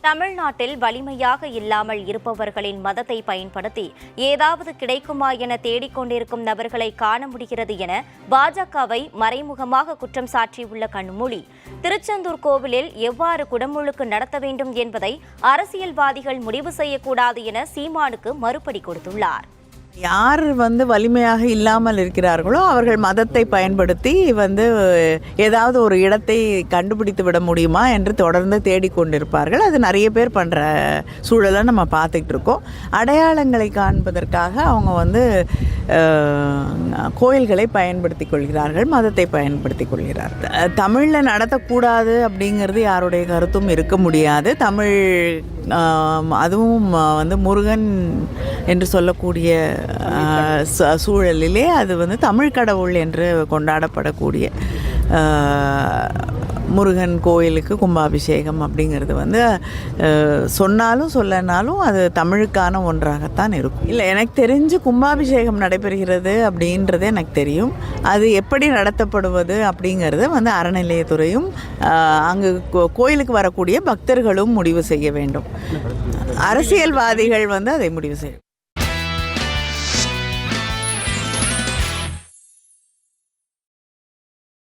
தமிழ்நாட்டில் வலிமையாக இல்லாமல் இருப்பவர்களின் மதத்தை பயன்படுத்தி ஏதாவது கிடைக்குமா என தேடிக்கொண்டிருக்கும் நபர்களை காண முடிகிறது என பாஜகவை மறைமுகமாக குற்றம் சாட்டியுள்ள கனிமொழி, திருச்செந்தூர் கோவிலில் எவ்வாறு குடமுழுக்கு நடத்த வேண்டும் என்பதை அரசியல்வாதிகள் முடிவு செய்யக்கூடாது என சீமானுக்கு மறுபடி கொடுத்துள்ளார். யார் வலிமையாக இல்லாமல் இருக்கிறார்களோ அவர்கள் மதத்தை பயன்படுத்தி ஏதாவது ஒரு இடத்தை கண்டுபிடித்து விட முடியுமா என்று தொடர்ந்து தேடிக்கொண்டிருப்பார்கள். அது நிறைய பேர் பண்ணுற சூழலை நம்ம பார்த்துக்கிட்டு இருக்கோம். அடையாளங்களை காண்பதற்காக அவங்க கோயில்களை பயன்படுத்தி கொள்கிறார்கள், மதத்தை பயன்படுத்தி கொள்கிறார்கள். தமிழில் நடத்தக்கூடாது அப்படிங்கிறது யாருடைய கருத்தும் இருக்க முடியாது. தமிழ் அதுவும் முருகன் என்று சொல்லக்கூடிய சூழலிலே அது தமிழ் கடவுள் என்று கொண்டாடப்படக்கூடிய முருகன் கோயிலுக்கு கும்பாபிஷேகம் அப்படிங்கிறது சொன்னாலும் சொல்லனாலும் அது தமிழுக்கான ஒன்றாகத்தான் இருக்கும். இல்லை, எனக்கு தெரிஞ்சு கும்பாபிஷேகம் நடைபெறுகிறது அப்படின்றது எனக்கு தெரியும். அது எப்படி நடத்தப்படுவது அப்படிங்கிறது அறநிலையத்துறையும் அங்கு கோயிலுக்கு வரக்கூடிய பக்தர்களும் முடிவு செய்ய வேண்டும். அரசியல்வாதிகள் அதை முடிவு செய்யும்.